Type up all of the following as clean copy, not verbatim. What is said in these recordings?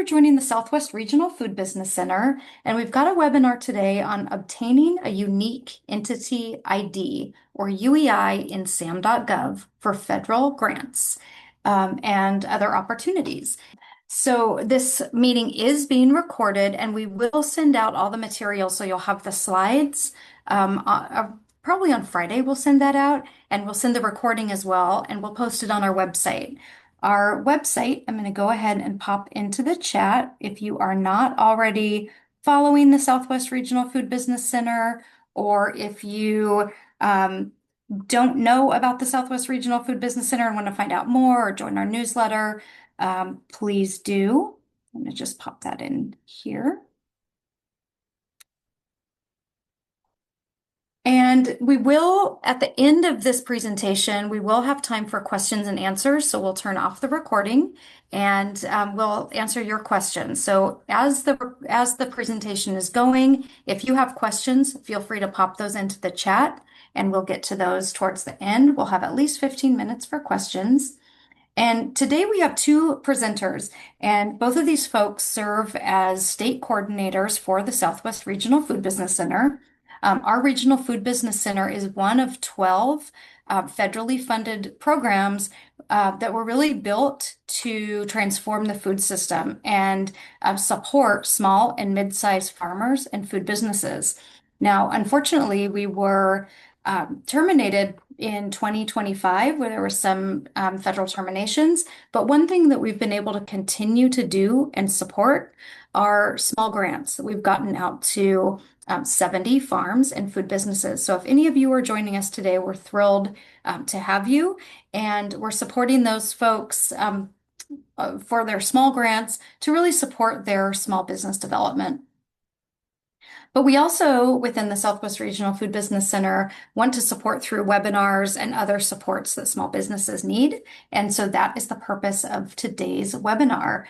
joining the Southwest Regional Food Business Center, and we've got a webinar today on obtaining a unique entity ID, or UEI in SAM.gov for federal grants and other opportunities. So this meeting is being recorded, and we will send out all the material, so you'll have the slides. Probably on Friday we'll send that out, and we'll send the recording as well, and we'll post it on our website. Our website, I'm going to go ahead and pop into the chat. If you are not already following the Southwest Regional Food Business Center, or if you don't know about the Southwest Regional Food Business Center and want to find out more or join our newsletter, please do. I'm going to just pop that in here. And we will, at the end of this presentation, we will have time for questions and answers. So we'll turn off the recording and we'll answer your questions. So as the presentation is going, if you have questions, feel free to pop those into the chat and we'll get to those towards the end. We'll have at least 15 minutes for questions. And today we have two presenters, and both of these folks serve as state coordinators for the Southwest Regional Food Business Center. Our Regional Food Business Center is one of 12 federally funded programs that were really built to transform the food system and support small and mid-sized farmers and food businesses. Now, unfortunately, we were terminated in 2025, where there were some federal terminations. But one thing that we've been able to continue to do and support are small grants that we've gotten out to 70 farms and food businesses. So if any of you are joining us today, we're thrilled to have you. And we're supporting those folks for their small grants to really support their small business development. But we also, within the Southwest Regional Food Business Center, want to support through webinars and other supports that small businesses need. And so that is the purpose of today's webinar.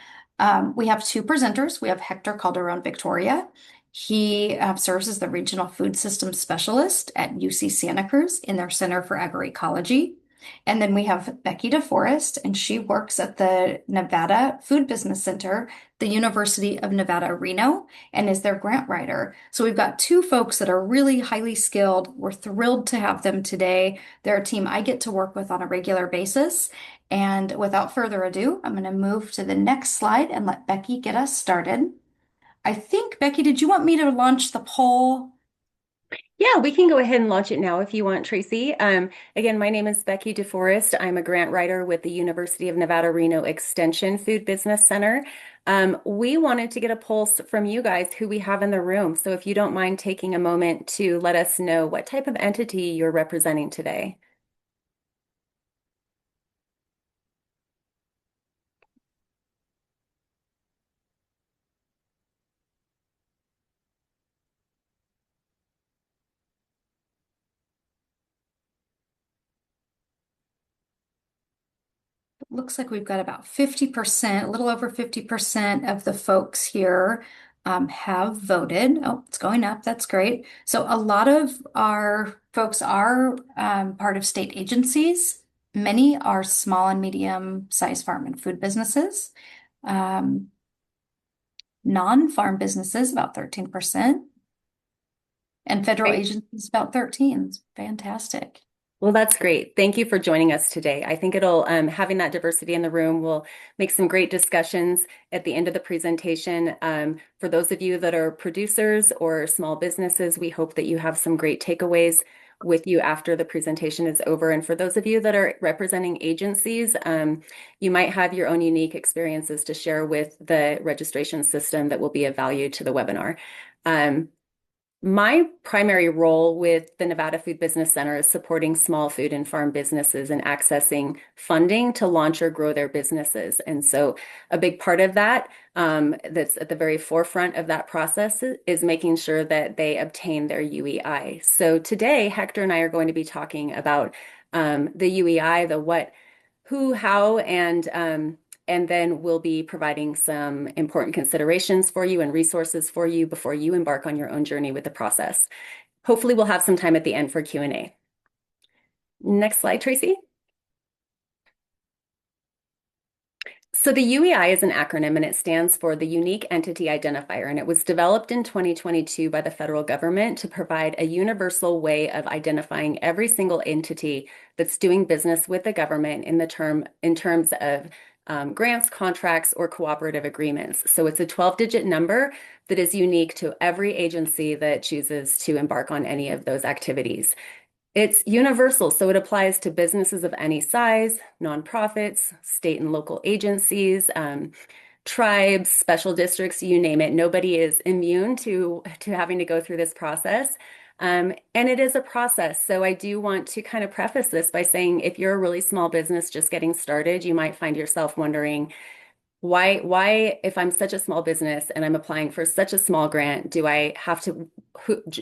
We have two presenters. We have Hector Calderon Victoria. He serves as the Regional Food Systems Specialist at UC Santa Cruz in their Center for Agroecology. And then we have Becky DeForest, and she works at the Nevada Food Business Center, the University of Nevada, Reno, and is their grant writer. So we've got two folks that are really highly skilled. We're thrilled to have them today. They're a team I get to work with on a regular basis. And without further ado, I'm going to move to the next slide and let Becky get us started. I think, Becky, did you want me to launch the poll? Yeah, we can go ahead and launch it now if you want, Tracy. Again, my name is Becky DeForest. I'm a grant writer with the University of Nevada, Reno Extension Food Business Center. We wanted to get a pulse from you guys who we have in the room. So if you don't mind taking a moment to let us know what type of entity you're representing today. Looks like we've got about 50%, a little over 50% of the folks here have voted. Oh, it's going up. That's great. So a lot of our folks are part of state agencies. Many are small and medium-sized farm and food businesses. Non-farm businesses, about 13%. And federal Great. agencies, about 13%. Fantastic. Well, that's great. Thank you for joining us today. I think it'll, having that diversity in the room will make some great discussions at the end of the presentation. For those of you that are producers or small businesses, we hope that you have some great takeaways with you after the presentation is over. And for those of you that are representing agencies, you might have your own unique experiences to share with the registration system that will be of value to the webinar. My primary role with the Nevada Food Business Center is supporting small food and farm businesses and accessing funding to launch or grow their businesses. And so a big part of that, that's at the very forefront of that process, is making sure that they obtain their UEI. So today, Hector and I are going to be talking about the UEI, the what, who, how, and then we'll be providing some important considerations for you and resources for you before you embark on your own journey with the process. Hopefully we'll have some time at the end for Q&A. Next slide, Tracy. So the UEI is an acronym and it stands for the Unique Entity Identifier, and it was developed in 2022 by the federal government to provide a universal way of identifying every single entity that's doing business with the government in terms of grants, contracts, or cooperative agreements. So it's a 12-digit number that is unique to every agency that chooses to embark on any of those activities. It's universal, so it applies to businesses of any size, nonprofits, state and local agencies, tribes, special districts, you name it. Nobody is immune to having to go through this process. And it is a process. So I do want to kind of preface this by saying if you're a really small business just getting started, you might find yourself wondering, why, if I'm such a small business and I'm applying for such a small grant, do I have to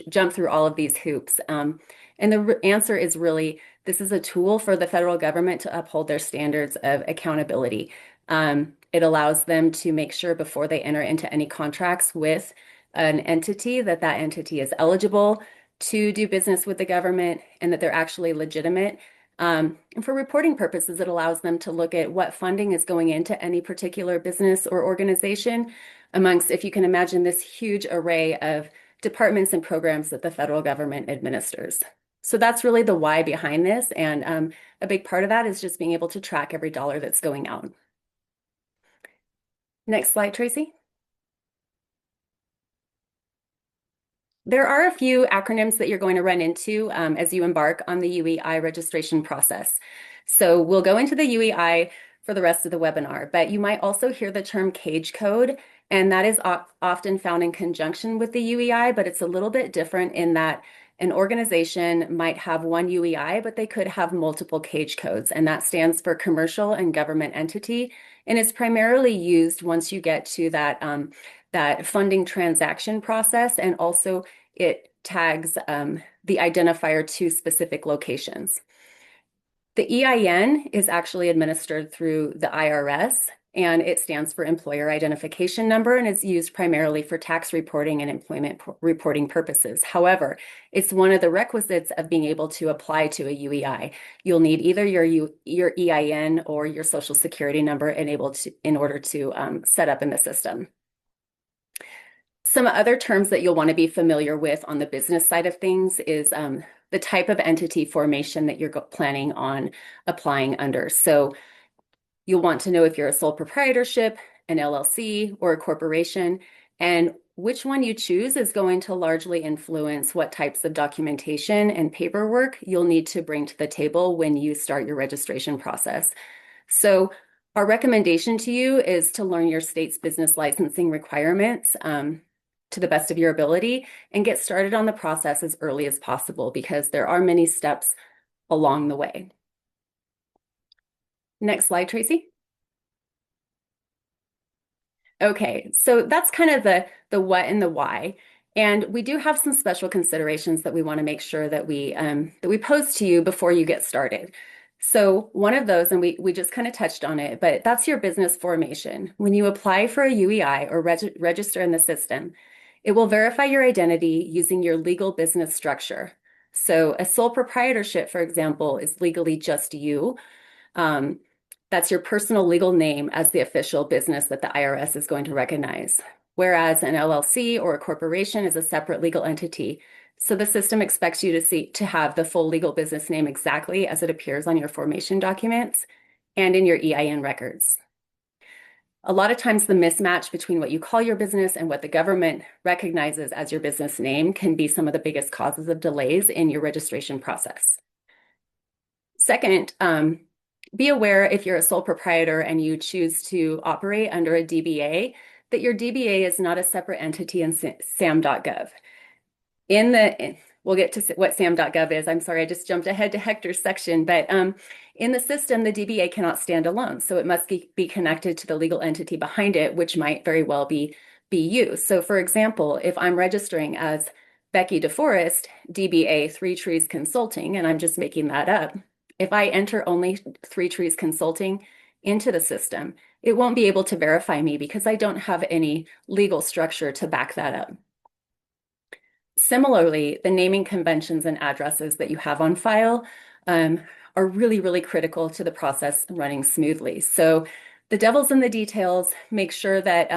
jump through all of these hoops? And the answer is really, this is a tool for the federal government to uphold their standards of accountability. It allows them to make sure before they enter into any contracts with an entity that that entity is eligible to do business with the government and that they're actually legitimate. And for reporting purposes, it allows them to look at what funding is going into any particular business or organization amongst, if you can imagine, this huge array of departments and programs that the federal government administers. So that's really the why behind this. And a big part of that is just being able to track every dollar that's going out. Next slide, Tracy. There are a few acronyms that you're going to run into as you embark on the UEI registration process. So we'll go into the UEI for the rest of the webinar, but you might also hear the term CAGE code, and that is often found in conjunction with the UEI, but it's a little bit different in that an organization might have one UEI, but they could have multiple CAGE codes, and that stands for Commercial and Government Entity, and it's primarily used once you get to that funding transaction process, and also it tags the identifier to specific locations. The EIN is actually administered through the IRS, and it stands for Employer Identification Number, and is used primarily for tax reporting and employment reporting purposes. However, it's one of the requisites of being able to apply to a UEI. You'll need either your EIN or your Social Security number in order to set up in the system. Some other terms that you'll want to be familiar with on the business side of things is the type of entity formation that you're planning on applying under. So you'll want to know if you're a sole proprietorship, an LLC, or a corporation, and which one you choose is going to largely influence what types of documentation and paperwork you'll need to bring to the table when you start your registration process. So our recommendation to you is to learn your state's business licensing requirements to the best of your ability and get started on the process as early as possible because there are many steps along the way. Next slide, Tracy. Okay, so that's kind of the what and the why. And we do have some special considerations that we want to make sure that we pose to you before you get started. So one of those, and we just kind of touched on it, but that's your business formation. When you apply for a UEI or register in the system, it will verify your identity using your legal business structure. So a sole proprietorship, for example, is legally just you. That's your personal legal name as the official business that the IRS is going to recognize. Whereas an LLC or a corporation is a separate legal entity. So the system expects you to have the full legal business name exactly as it appears on your formation documents and in your EIN records. A lot of times the mismatch between what you call your business and what the government recognizes as your business name can be some of the biggest causes of delays in your registration process. Second, be aware if you're a sole proprietor and you choose to operate under a DBA, that your DBA is not a separate entity in SAM.gov. We'll get to what SAM.gov is. I'm sorry, I just jumped ahead to Hector's section, but in the system, the DBA cannot stand alone. So it must be connected to the legal entity behind it, which might very well be you. So for example, if I'm registering as Becky DeForest, DBA Three Trees Consulting, and I'm just making that up, if I enter only Three Trees Consulting into the system, it won't be able to verify me because I don't have any legal structure to back that up. Similarly, the naming conventions and addresses that you have on file are really, really critical to the process running smoothly. So The devil's in the details. Make sure that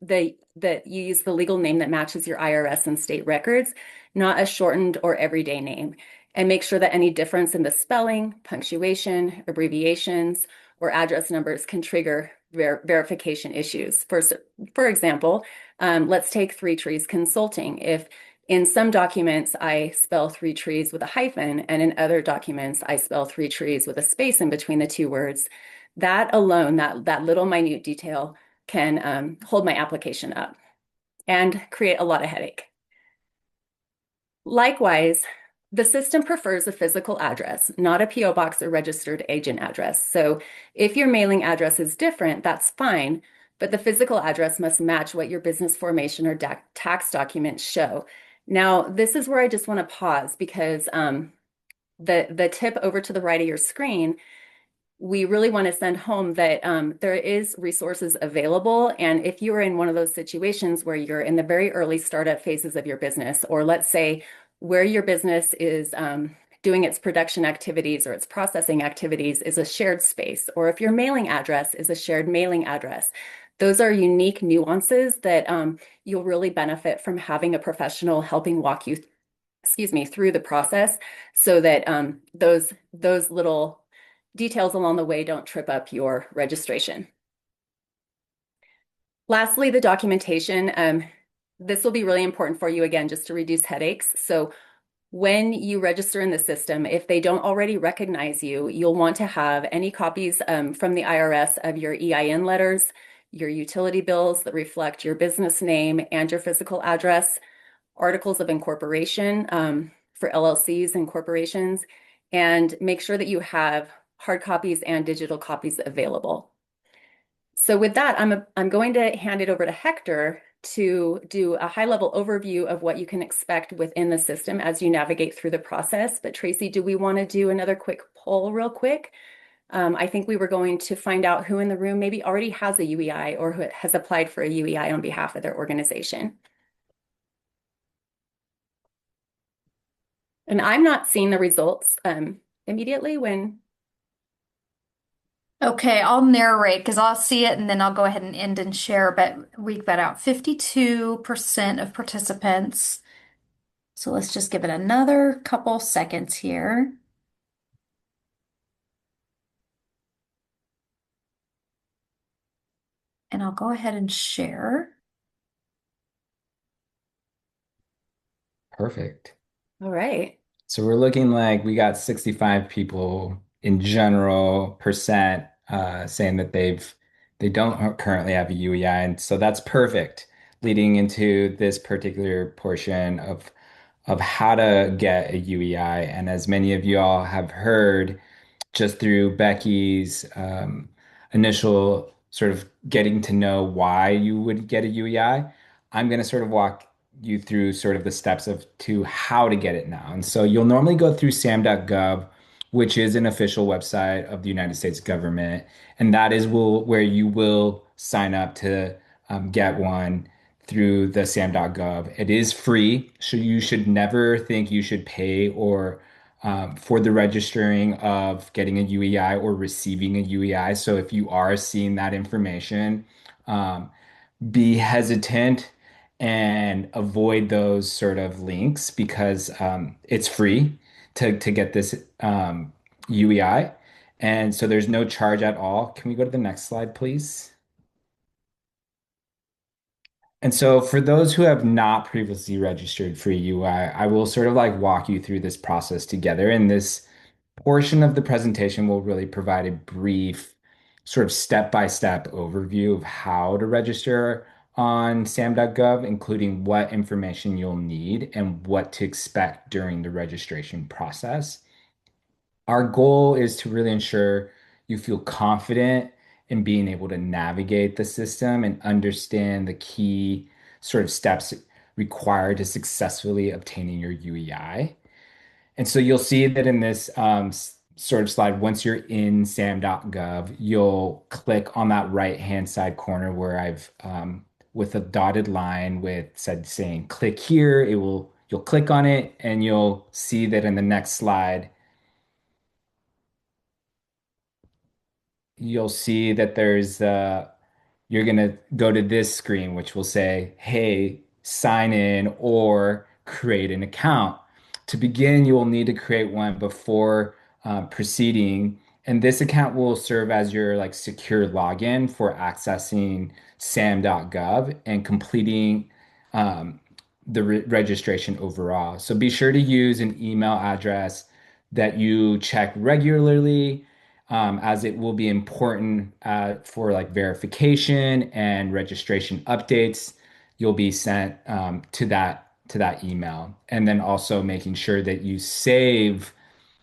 that you use the legal name that matches your IRS and state records, not a shortened or everyday name. And make sure that any difference in the spelling, punctuation, abbreviations, or address numbers can trigger verification issues. For example, let's take Three Trees Consulting. If in some documents I spell Three Trees with a hyphen, and in other documents I spell Three Trees with a space in between the two words, that alone, that little minute detail can hold my application up and create a lot of headache. Likewise, the system prefers a physical address, not a PO box or registered agent address. So if your mailing address is different, that's fine, but the physical address must match what your business formation or tax documents show. Now, this is where I just want to pause because the tip over to the right of your screen, we really want to send home that there is resources available. And if you are in one of those situations where you're in the very early startup phases of your business, or let's say where your business is doing its production activities or its processing activities is a shared space, or if your mailing address is a shared mailing address, those are unique nuances that you'll really benefit from having a professional helping walk you, excuse me, through the process so that those little details along the way don't trip up your registration. Lastly, the documentation. This will be really important for you, again, just to reduce headaches. So when you register in the system, if they don't already recognize you, you'll want to have any copies from the IRS of your EIN letters, your utility bills that reflect your business name and your physical address, articles of incorporation for LLCs and corporations, and make sure that you have hard copies and digital copies available. So with that, I'm going to hand it over to Hector to do a high-level overview of what you can expect within the system as you navigate through the process. But Tracy, do we want to do another quick poll real quick? I think we were going to find out who in the room maybe already has a UEI or who has applied for a UEI on behalf of their organization. And I'm not seeing the results immediately when. Okay, I'll narrate because I'll see it and then I'll go ahead and end and share. But we've got out 52% of participants. So let's just give it another couple seconds here. And I'll go ahead and share. Perfect. All right. So we're looking like we got 65 people in general percent saying that they don't currently have a UEI, and so that's perfect leading into this particular portion of how to get a UEI. And as many of you all have heard, just through Becky's initial sort of getting to know why you would get a UEI, I'm going to sort of walk you through sort of the steps of to how to get it now. And so you'll normally go through SAM.gov, which is an official website of the United States government, and that is where you will sign up to get one through the SAM.gov. It is free, so you should never think you should pay or for the registering of getting a UEI or receiving a UEI. So if you are seeing that information, um, be hesitant and avoid those sort of links because it's free to get this UEI. And so there's no charge at all. Can we go to the next slide, please? And so for those who have not previously registered for a UEI, I will sort of like walk you through this process together. And this portion of the presentation will really provide a brief sort of step-by-step overview of how to register on SAM.gov, including what information you'll need and what to expect during the registration process. Our goal is to really ensure you feel confident in being able to navigate the system and understand the key sort of steps required to successfully obtaining your UEI. And so you'll see that in this sort of slide, once you're in sam.gov, you'll click on that right-hand side corner where I've with a dotted line with saying click here, you'll click on it and you'll see that in the next slide, you'll see that you're going to go to this screen, which will say, hey, sign in or create an account. To begin, you will need to create one before proceeding. And this account will serve as your like secure login for accessing SAM.gov and completing um, the registration overall. So be sure to use an email address that you check regularly, as it will be important for like verification and registration updates. You'll be sent to that email, and then also making sure that you save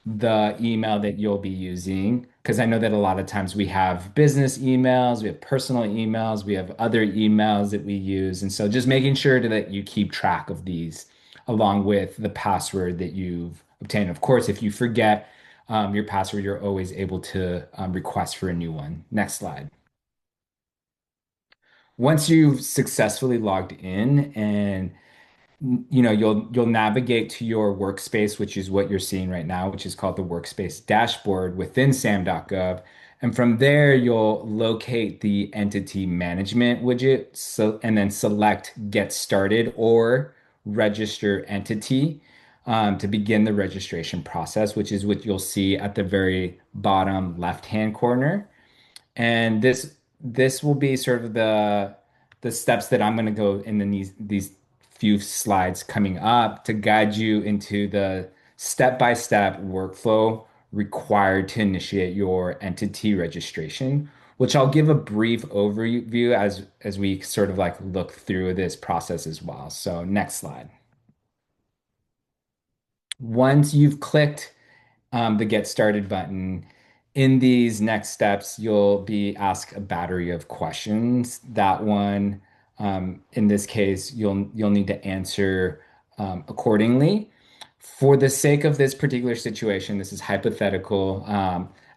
the email that you'll be using. Because I know that a lot of times we have business emails, we have personal emails, we have other emails that we use. And so just making sure that you keep track of these along with the password that you've obtained. Of course, if you forget your password, you're always able to request for a new one. Next slide. Once you've successfully logged in and you'll navigate to your workspace, which is what you're seeing right now, which is called the workspace dashboard within SAM.gov. And from there, you'll locate the entity management widget. So, and then select get started or register entity to begin the registration process, which is what you'll see at the very bottom left-hand corner. And this will be sort of the steps that I'm going to go in these few slides coming up to guide you into the step-by-step workflow required to initiate your entity registration, which I'll give a brief overview as we sort of like look through this process as well. So next slide. Once you've clicked the Get Started button. In these next steps, you'll be asked a battery of questions. That one, in this case, you'll need to answer accordingly. For the sake of this particular situation, this is hypothetical.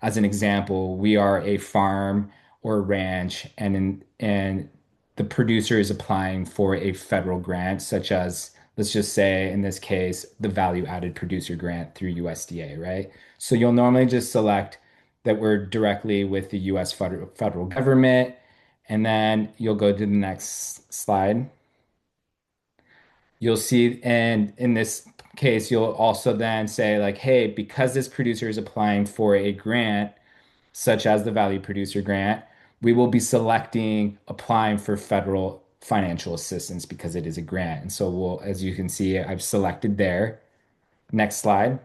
As an example, we are a farm or ranch, and the producer is applying for a federal grant, such as, let's just say in this case, the value added producer grant through USDA, right? So you'll normally just select that we're directly with the US federal government, and then you'll go to the next slide. You'll see, and in this case, you'll also then say like, hey, because this producer is applying for a grant, such as the Value Producer Grant, we will be selecting applying for federal financial assistance because it is a grant. And so we'll, as you can see, I've selected there. Next slide.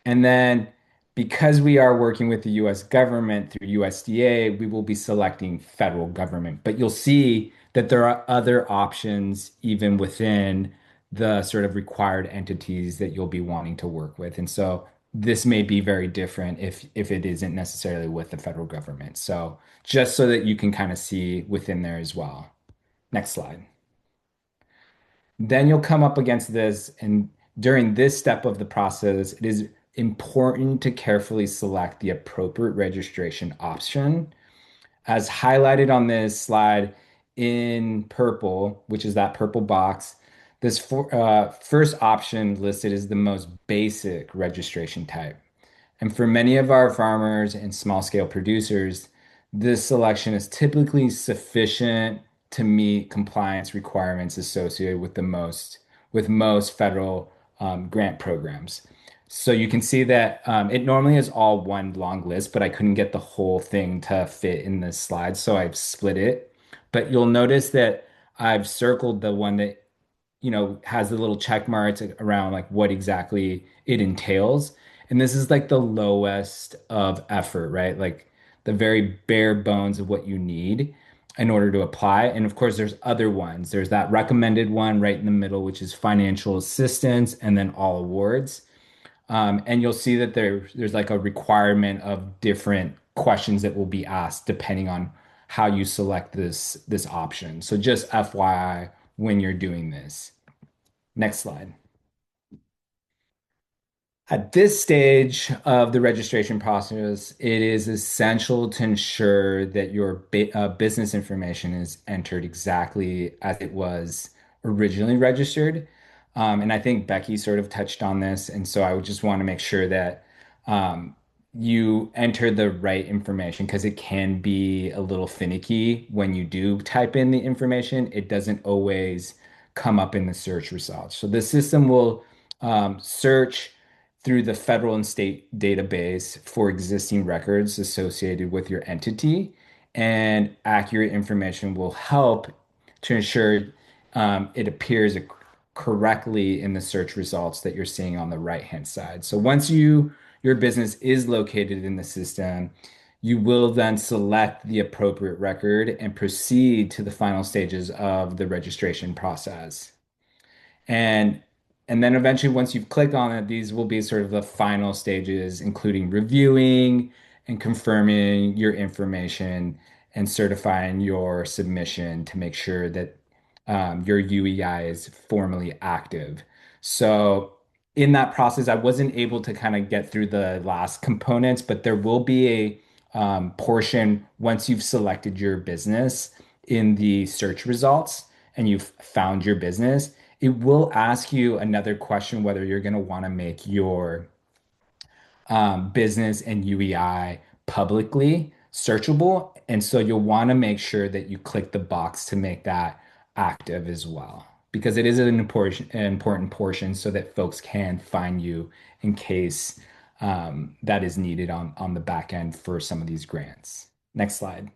And then because we are working with the US government through USDA, we will be selecting federal government. But you'll see that there are other options even within the sort of required entities that you'll be wanting to work with. And so this may be very different if it isn't necessarily with the federal government. So just so that you can kind of see within there as well. Next slide. Then you'll come up against this, and during this step of the process, it is important to carefully select the appropriate registration option. As highlighted on this slide in purple, which is that purple box, first option listed is the most basic registration type. And for many of our farmers and small scale producers, this selection is typically sufficient to meet compliance requirements associated with most federal grant programs. So you can see that it normally is all one long list, but I couldn't get the whole thing to fit in this slide, so I've split it. But you'll notice that I've circled the one that has the little check marks around like what exactly it entails. And this is like the lowest of effort, right? Like the very bare bones of what you need in order to apply. And of course, there's other ones. There's that recommended one right in the middle, which is financial assistance, and then all awards. And you'll see that there's like a requirement of different questions that will be asked depending on how you select this option. So just FYI when you're doing this. Next slide. At this stage of the registration process, it is essential to ensure that your business information is entered exactly as it was originally registered. And I think Becky sort of touched on this. And so I would just want to make sure that you enter the right information because it can be a little finicky when you do type in the information. It doesn't always come up in the search results. So the system will search through the federal and state database for existing records associated with your entity, and accurate information will help to ensure it appears correctly in the search results that you're seeing on the right-hand side. So once your business is located in the system, you will then select the appropriate record and proceed to the final stages of the registration process. And and then eventually, once you've clicked on it, these will be sort of the final stages, including reviewing and confirming your information and certifying your submission to make sure that your UEI is formally active. So in that process, I wasn't able to kind of get through the last components, but there will be a portion once you've selected your business in the search results and you've found your business. It will ask you another question whether you're going to want to make your business and UEI publicly searchable. And so you'll want to make sure that you click the box to make that active as well, because it is an important portion so that folks can find you in case that is needed on the back end for some of these grants. Next slide.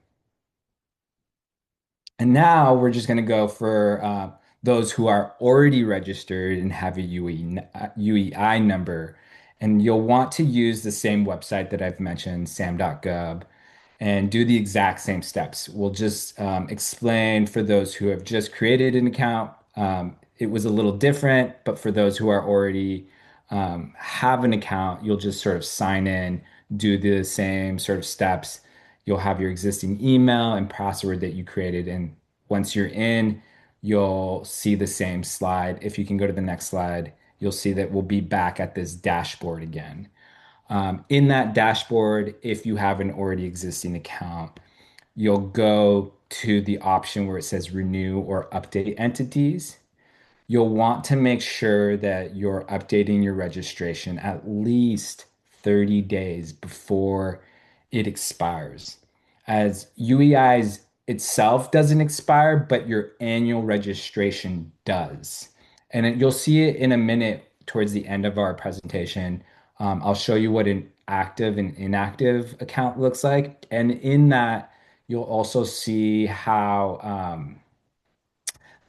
And now we're just going to go for those who are already registered and have a UEI number. And you'll want to use the same website that I've mentioned, SAM.gov, and do the exact same steps. We'll just explain for those who have just created an account. It was a little different, but for those who are already have an account, you'll just sort of sign in, do the same sort of steps. You'll have your existing email and password that you created. And once you're in, you'll see the same slide. If you can go to the next slide, you'll see that we'll be back at this dashboard again. In that dashboard, if you have an already existing account, you'll go to the option where it says renew or update entities. You'll want to make sure that you're updating your registration at least 30 days before it expires. As UEIs itself doesn't expire, but your annual registration does. And you'll see it in a minute towards the end of our presentation. I'll show you what an active and inactive account looks like. And in that, you'll also see how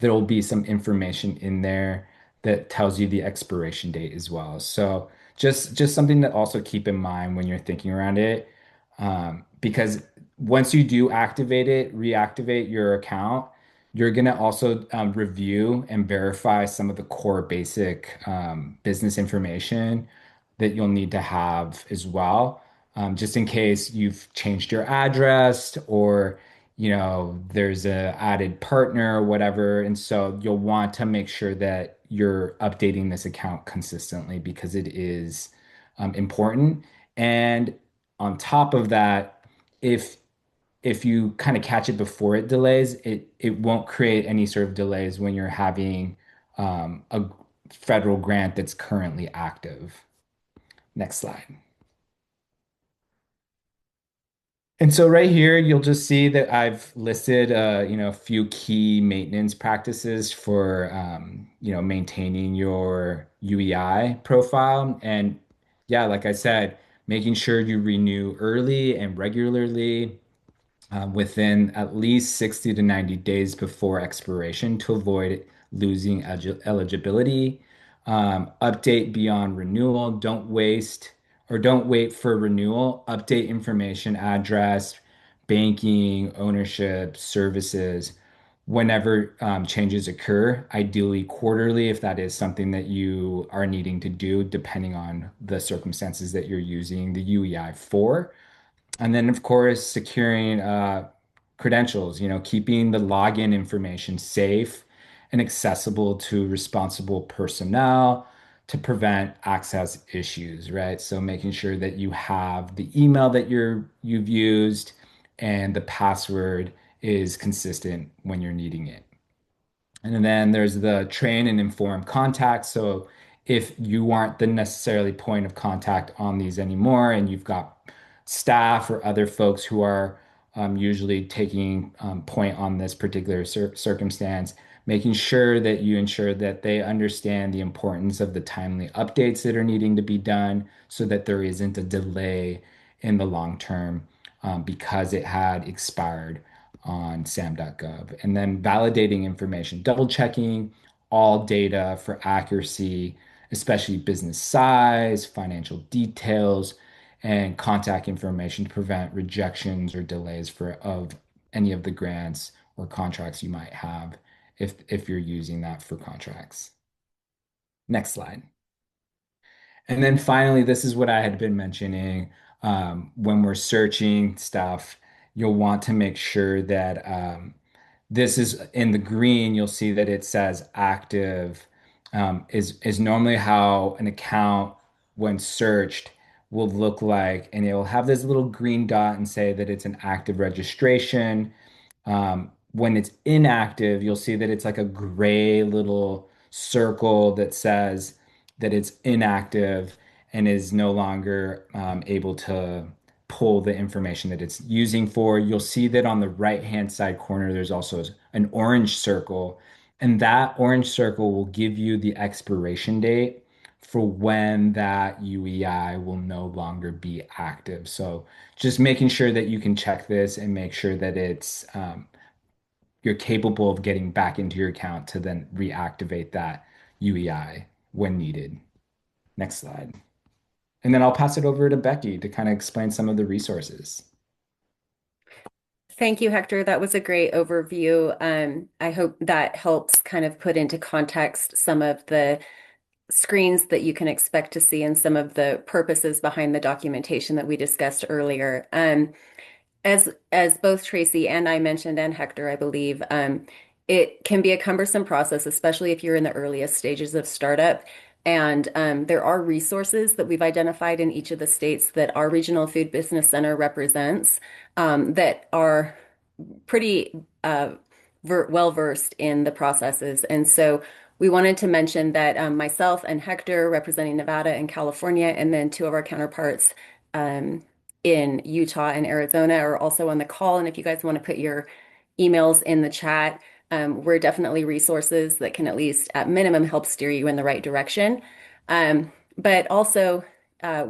there will be some information in there that tells you the expiration date as well. So just something to also keep in mind when you're thinking around it, because once you do reactivate your account, you're gonna also review and verify some of the core basic business information that you'll need to have as well, just in case you've changed your address or there's a added partner or whatever. And so you'll want to make sure that you're updating this account consistently because it is important. And on top of that, if if you kind of catch it before it delays, it won't create any sort of delays when you're having a federal grant that's currently active. Next slide. And so right here, you'll just see that I've listed, a few key maintenance practices for, maintaining your UEI profile. And yeah, like I said, making sure you renew early and regularly within at least 60 to 90 days before expiration to avoid losing eligibility. Update beyond renewal. Don't wait for renewal. Update information, address, banking, ownership, services whenever changes occur, ideally quarterly if that is something that you are needing to do, depending on the circumstances that you're using the UEI for. And then, of course, securing credentials, keeping the login information safe and accessible to responsible personnel to prevent access issues, right? So making sure that you have the email that you've used and the password is consistent when you're needing it. And then there's the train and inform contact. So if you aren't the necessarily point of contact on these anymore and you've got staff or other folks who are usually taking point on this particular circumstance, making sure that you ensure that they understand the importance of the timely updates that are needing to be done so that there isn't a delay in the long term because it had expired on SAM.gov. And then validating information, double checking all data for accuracy, especially business size, financial details, and contact information to prevent rejections or delays of any of the grants or contracts you might have if you're using that for contracts. Next slide. And then finally, this is what I had been mentioning. When we're searching stuff, you'll want to make sure that this is in the green, you'll see that it says active, is normally how an account, when searched, will look like. And it will have this little green dot and say that it's an active registration. When it's inactive, you'll see that it's like a gray little circle that says that it's inactive and is no longer able to pull the information that it's using for. You'll see that on the right-hand side corner, there's also an orange circle, and that orange circle will give you the expiration date for when that UEI will no longer be active. So just making sure that you can check this and make sure that it's you're capable of getting back into your account to then reactivate that UEI when needed. Next slide. And then I'll pass it over to Becky to kind of explain some of the resources. Thank you, Hector. That was a great overview. I hope that helps kind of put into context some of the screens that you can expect to see and some of the purposes behind the documentation that we discussed earlier. As both Tracy and I mentioned, and Hector, I believe, it can be a cumbersome process, especially if you're in the earliest stages of startup. And there are resources that we've identified in each of the states that our Regional Food Business Center represents that are pretty well versed in the processes. And so we wanted to mention that myself and Hector, representing Nevada and California, and then two of our counterparts in Utah and Arizona, are also on the call. And if you guys want to put your emails in the chat, we're definitely resources that can at least, at minimum, help steer you in the right direction. But also,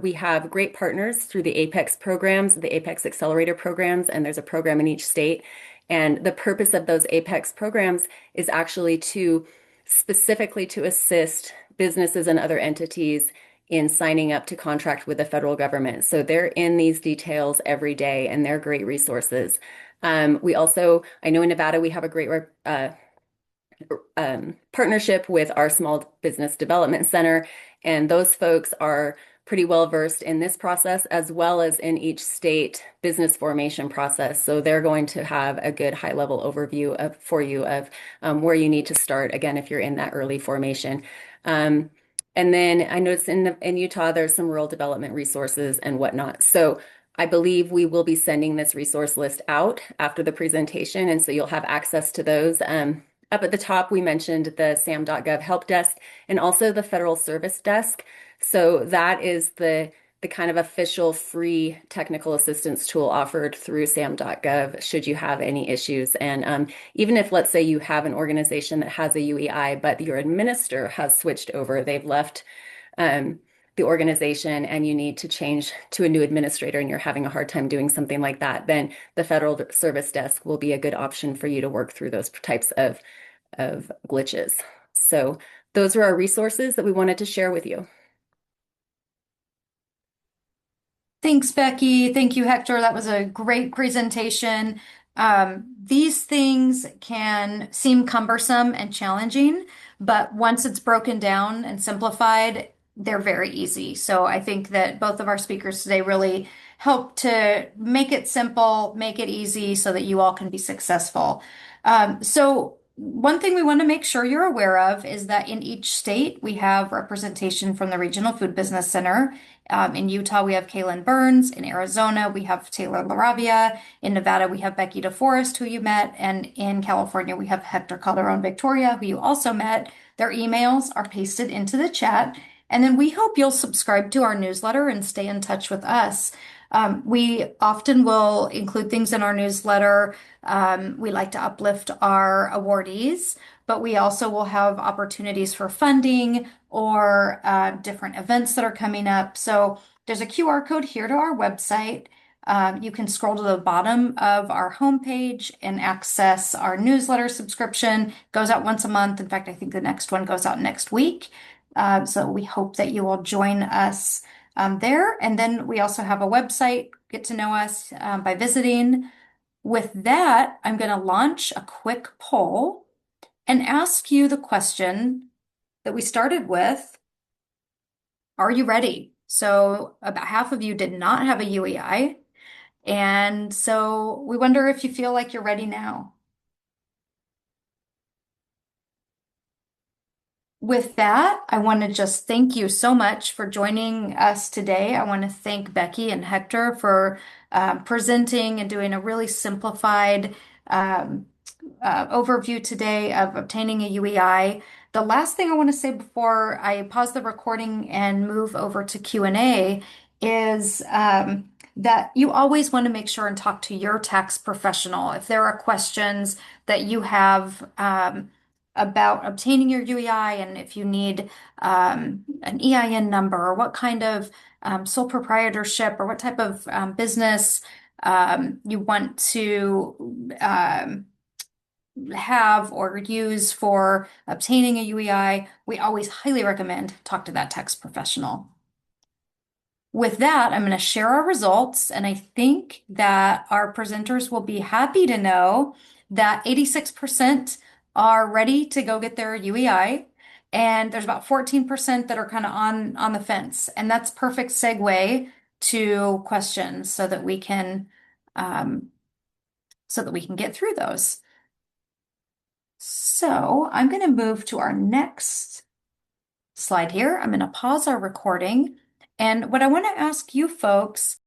we have great partners through the Apex programs, the Apex Accelerator programs, and there's a program in each state. And the purpose of those Apex programs is actually to specifically to assist businesses and other entities in signing up to contract with the federal government. So they're in these details every day, and they're great resources. We also, I know in Nevada, we have a great partnership with our Small Business Development Center, and those folks are pretty well versed in this process as well as in each state business formation process. So they're going to have a good high-level overview for you of where you need to start, again, if you're in that early formation. And then I noticed in Utah, there's some rural development resources and whatnot. So I believe we will be sending this resource list out after the presentation, and so you'll have access to those. Up at the top, we mentioned the SAM.gov help desk and also the Federal Service Desk. So that is the kind of official free technical assistance tool offered through SAM.gov should you have any issues. And even if, let's say, you have an organization that has a UEI, but your administrator has switched over, they've left the organization and you need to change to a new administrator and you're having a hard time doing something like that, then the Federal Service Desk will be a good option for you to work through those types of glitches. So those are our resources that we wanted to share with you. Thanks, Becky. Thank you, Hector. That was a great presentation. These things can seem cumbersome and challenging, but once it's broken down and simplified, they're very easy. So I think that both of our speakers today really helped to make it simple, make it easy so that you all can be successful. So one thing we want to make sure you're aware of is that in each state, we have representation from the Regional Food Business Center. In Utah, we have Kaylin Burns. In Arizona, we have Taylor LaRavia. In Nevada, we have Becky DeForest, who you met. And in California, we have Hector Calderon Victoria, who you also met. Their emails are pasted into the chat. And then we hope you'll subscribe to our newsletter and stay in touch with us. We often will include things in our newsletter. We like to uplift our awardees, but we also will have opportunities for funding or different events that are coming up. So there's a QR code here to our website. You can scroll to the bottom of our homepage and access our newsletter subscription. It goes out once a month. In fact, I think the next one goes out next week. So we hope that you will join us there. And then we also have a website. Get to know us by visiting. With that, I'm going to launch a quick poll and ask you the question that we started with. Are you ready? So about half of you did not have a UEI. And so we wonder if you feel like you're ready now. With that, I want to just thank you so much for joining us today. I want to thank Becky and Hector for presenting and doing a really simplified um, overview today of obtaining a UEI. The last thing I want to say before I pause the recording and move over to Q&A is that you always want to make sure and talk to your tax professional. If there are questions that you have about obtaining your UEI, and if you need an EIN number, or what kind of sole proprietorship or what type of business you want to have or use for obtaining a UEI, we always highly recommend talk to that tax professional. With that, I'm going to share our results, and I think that our presenters will be happy to know that 86% are ready to go get their UEI, and there's about 14% that are kind of on the fence, and that's perfect segue to questions so that we can get through those. So I'm going to move to our next slide here. I'm going to pause our recording. And what I want to ask you folks